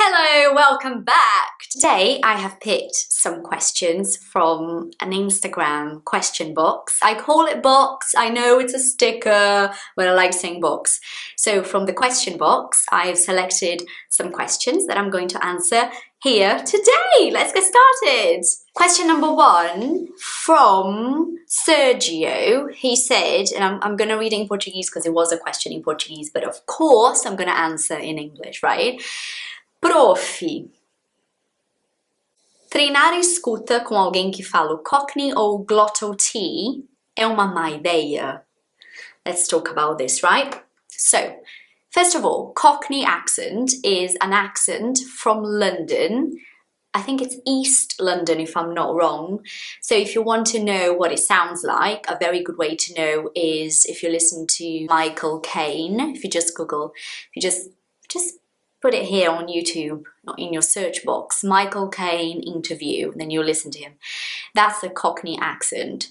Hello, welcome back! Today I have picked some questions from an Instagram question box. I call it box, I know it's a sticker, but I like saying box. So from the question box, I've selected some questions that I'm going to answer here today. Let's get started. Question number 1 from Sergio. He said, and I'm going to read it in Portuguese because it was a question in Portuguese, but of course I'm going to answer in English, right? Prof, treinar a escuta com alguém que fala o Cockney ou Glottal T é uma má ideia? Let's talk about this, right? So, first of all, Cockney accent is an accent from London. I think it's East London if I'm not wrong. So if you want to know what it sounds like, a very good way to know is if you listen to Michael Caine, if you just Google, if you just put it here on YouTube, not in your search box, Michael Caine interview, and then you'll listen to him. That's the Cockney accent.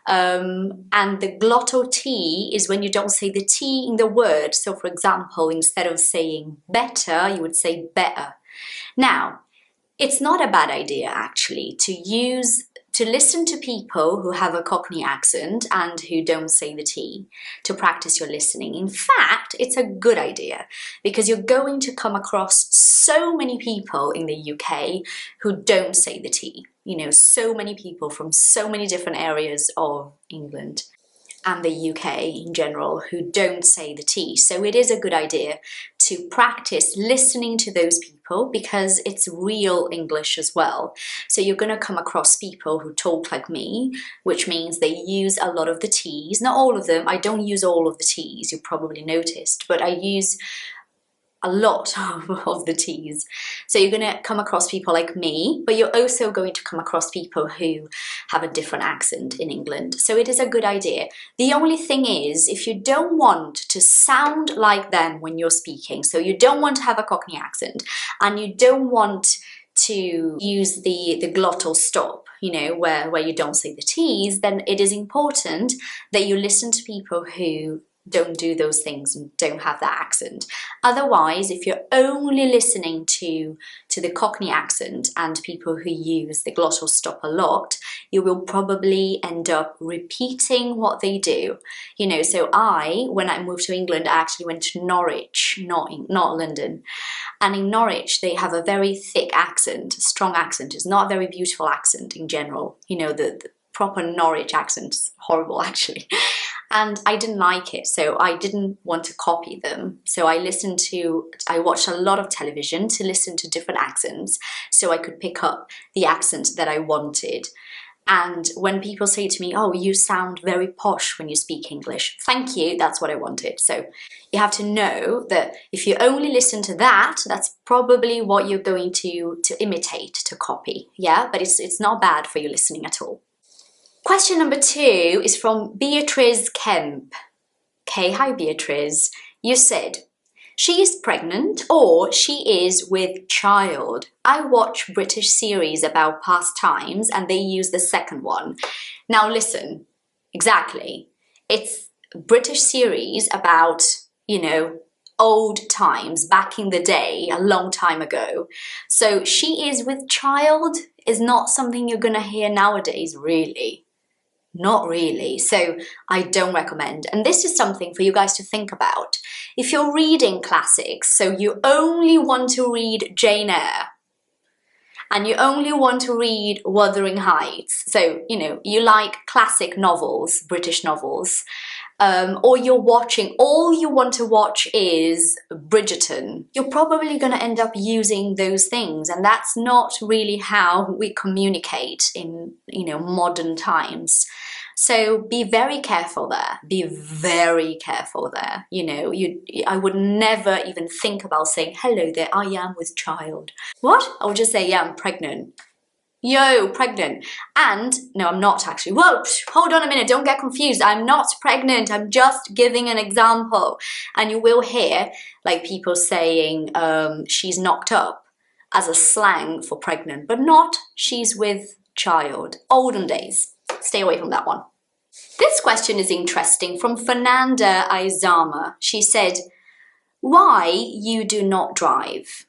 And the glottal T is when you don't say the T in the word. So for example, instead of saying better, you would say better. Now, it's not a bad idea actually to listen to people who have a Cockney accent and who don't say the T, to practice your listening. In fact, it's a good idea because you're going to come across so many people in the UK who don't say the T. You know, so many people from so many different areas of England and the UK in general who don't say the T. So it is a good idea to practice listening to those people because it's real English as well. So you're going to come across people who talk like me, which means they use a lot of the T's. Not all of them. I don't use all of the T's, you probably noticed, but I use a lot of the T's. So you're going to come across people like me, but you're also going to come across people who have a different accent in England. So it is a good idea. The only thing is, if you don't want to sound like them when you're speaking, so you don't want to have a Cockney accent, and you don't want to use the glottal stop, you know, where you don't say the T's, then it is important that you listen to people who don't do those things and don't have that accent. Otherwise, if you're only listening to the Cockney accent and people who use the glottal stop a lot, you will probably end up repeating what they do. You know, so when I moved to England, I actually went to Norwich, not London. And in Norwich, they have a very thick accent, a strong accent. It's not a very beautiful accent in general. You know, the proper Norwich accent is horrible actually. And I didn't like it, so I didn't want to copy them. So I watched a lot of television to listen to different accents so I could pick up the accent that I wanted. And when people say to me, oh, you sound very posh when you speak English, thank you, that's what I wanted. So you have to know that if you only listen to that, that's probably what you're going to imitate, to copy, yeah? But it's not bad for your listening at all. Question number 2 is from Beatrice Kemp. Okay, hi Beatrice. You said, she is pregnant or she is with child. I watch British series about past times and they use the second one. Now listen, exactly. It's a British series about, you know, old times, back in the day, a long time ago. So she is with child is not something you're gonna hear nowadays, really. Not really, so I don't recommend. And this is something for you guys to think about. If you're reading classics, so you only want to read Jane Eyre, and you only want to read Wuthering Heights, so, you know, you like classic novels, British novels, or you're watching, all you want to watch is Bridgerton, you're probably going to end up using those things, and that's not really how we communicate in, you know, modern times. So be very careful there. Be very careful there. You know, I would never even think about saying, hello there, I am with child. What? I would just say, yeah, I'm pregnant. Yo, pregnant. And, no, I'm not actually. Whoa, hold on a minute, don't get confused. I'm not pregnant, I'm just giving an example. And you will hear, like, people saying, she's knocked up as a slang for pregnant, but not she's with child. Olden days. Stay away from that one. This question is interesting from Fernanda Aizama. She said, why you do not drive?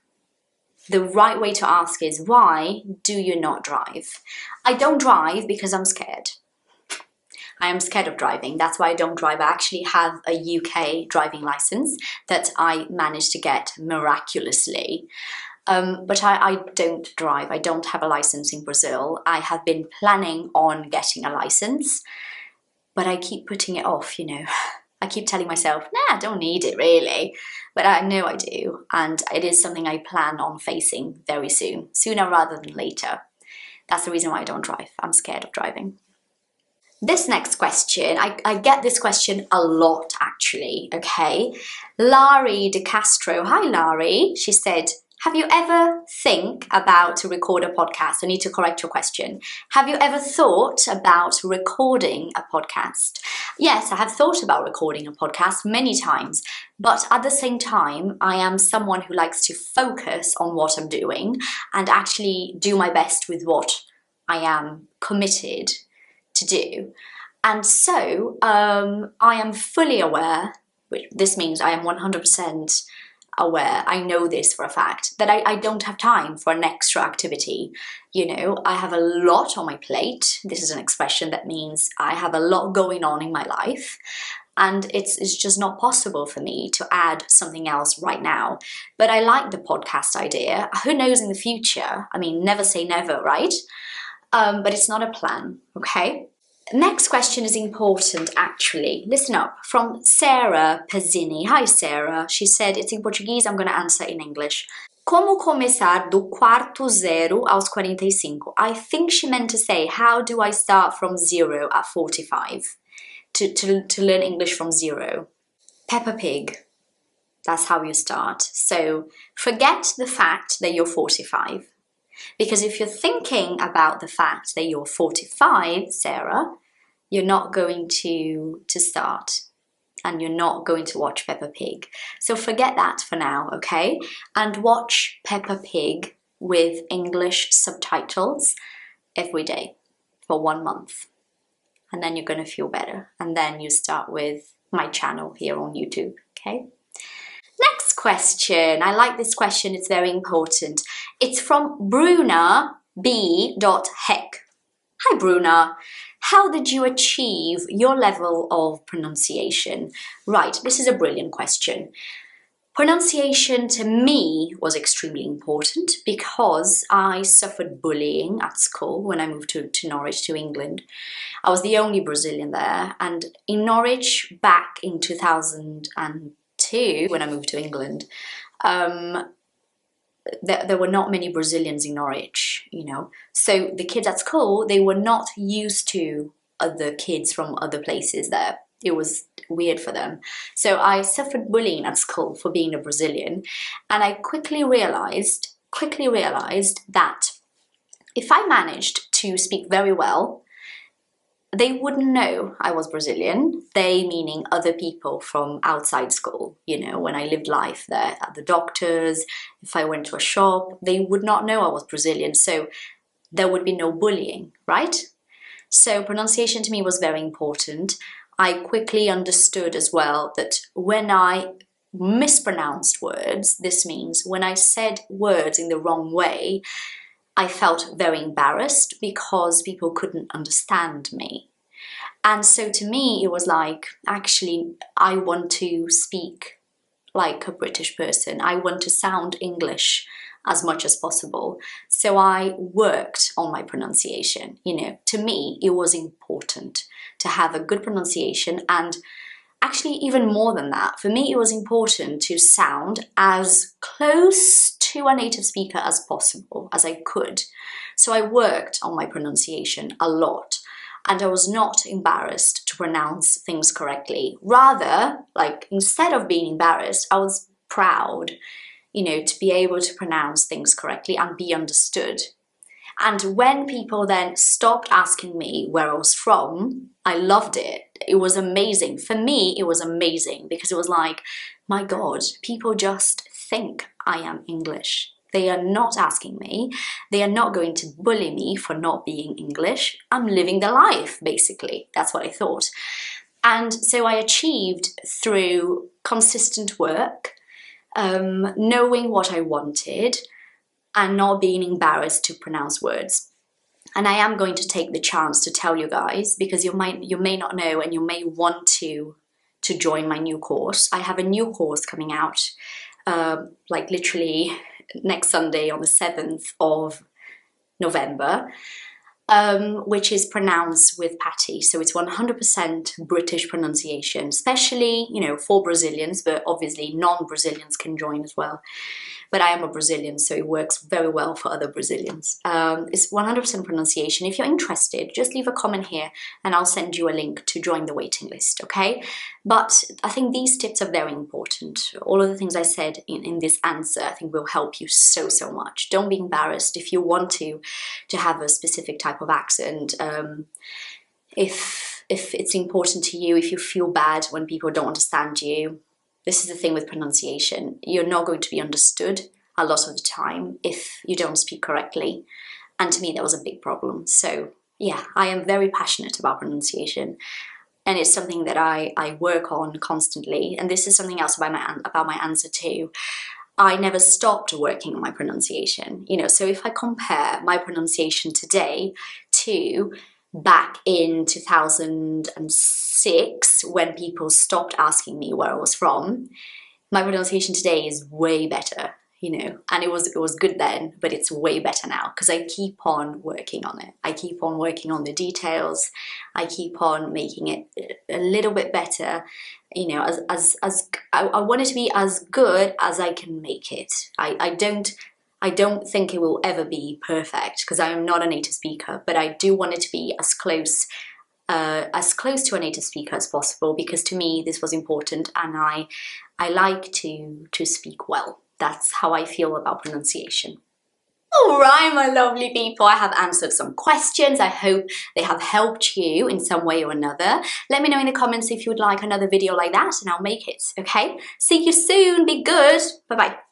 the right way to ask is, why do you not drive? I don't drive because I'm scared. I am scared of driving. That's why I don't drive. I actually have a UK driving license that I managed to get miraculously. But I don't drive. I don't have a license in Brazil. I have been planning on getting a license, but I keep putting it off, you know. I keep telling myself, nah, I don't need it really. But I know I do. And it is something I plan on facing very soon, sooner rather than later. That's the reason why I don't drive. I'm scared of driving. This next question, I get this question a lot actually, okay? Larry De Castro, hi Larry, she said, have you ever think about to record a podcast? I need to correct your question. Have you ever thought about recording a podcast? Yes, I have thought about recording a podcast many times, but at the same time, I am someone who likes to focus on what I'm doing and actually do my best with what I am committed to do. And so I am fully aware, which this means I am 100% aware, I know this for a fact, that I don't have time for an extra activity. You know, I have a lot on my plate. This is an expression that means I have a lot going on in my life, and it's just not possible for me to add something else right now. But I like the podcast idea. Who knows in the future? I mean, never say never, right? But it's not a plan, okay? Next question is important, actually. Listen up. From Sarah Pazzini. Hi, Sarah. She said, it's in Portuguese, I'm going to answer in English. Como começar do quarto zero aos 45? I think she meant to say, how do I start from 0 at 45? To learn English from 0. Peppa Pig. That's how you start. So forget the fact that you're 45. Because if you're thinking about the fact that you're 45, Sarah, you're not going to start and you're not going to watch Peppa Pig. So forget that for now, okay? And watch Peppa Pig with English subtitles every day for 1 month. And then you're going to feel better. And then you start with my channel here on YouTube, okay? Next question. I like this question. It's very important. It's from Bruna B. Heck. Hi, Bruna. How did you achieve your level of pronunciation? Right, this is a brilliant question. Pronunciation to me was extremely important because I suffered bullying at school when I moved to Norwich, to England. I was the only Brazilian there, and in Norwich back in 2002, when I moved to England, there were not many Brazilians in Norwich, you know. So the kids at school, they were not used to other kids from other places there. It was weird for them. So I suffered bullying at school for being a Brazilian, and I quickly realized that if I managed to speak very well, they wouldn't know I was Brazilian. They meaning other people from outside school, you know, when I lived life there at the doctors, if I went to a shop, they would not know I was Brazilian. So there would be no bullying, right? So pronunciation to me was very important. I quickly understood as well that when I mispronounced words, this means when I said words in the wrong way, I felt very embarrassed because people couldn't understand me. And so to me, it was like, actually, I want to speak like a British person. I want to sound English as much as possible. So I worked on my pronunciation. You know, to me, it was important to have a good pronunciation, and actually even more than that, for me, it was important to sound as close to a native speaker as possible, as I could. So I worked on my pronunciation a lot, and I was not embarrassed to pronounce things correctly. Rather, like, instead of being embarrassed, I was proud, you know, to be able to pronounce things correctly and be understood. And when people then stopped asking me where I was from, I loved it. It was amazing. For me, it was amazing because it was like, my God, people just think I am English. They are not asking me. They are not going to bully me for not being English. I'm living the life, basically. That's what I thought. And so I achieved through consistent work, knowing what I wanted, and not being embarrassed to pronounce words. And I am going to take the chance to tell you guys, because you may not know and you may want to join my new course. I have a new course coming out like literally next Sunday on the 7th of November, which is pronounced with Patty. So it's 100% British pronunciation, especially, you know, for Brazilians, but obviously non-Brazilians can join as well. But I am a Brazilian, so it works very well for other Brazilians. It's 100% pronunciation. If you're interested, just leave a comment here and I'll send you a link to join the waiting list, okay? But I think these tips are very important. All of the things I said in this answer, I think will help you so much. Don't be embarrassed if you want to have a specific type of accent. If it's important to you, if you feel bad when people don't understand you, this is the thing with pronunciation. You're not going to be understood a lot of the time if you don't speak correctly. And to me, that was a big problem. So yeah, I am very passionate about pronunciation. And it's something that I work on constantly. And this is something else about my answer too. I never stopped working on my pronunciation. You know, so if I compare my pronunciation today to back in 2006, when people stopped asking me where I was from, my pronunciation today is way better, you know, and it was good then, but it's way better now because I keep on working on it. I keep on working on the details. I keep on making it a little bit better, you know, as I want it to be as good as I can make it. I don't think it will ever be perfect because I am not a native speaker, but I do want it to be as close to a native speaker as possible, because to me this was important, and I like to speak well. That's how I feel about pronunciation. Alright, my lovely people, I have answered some questions. I hope they have helped you in some way or another. Let me know in the comments if you would like another video like that and I'll make it, okay? See you soon, be good, bye bye.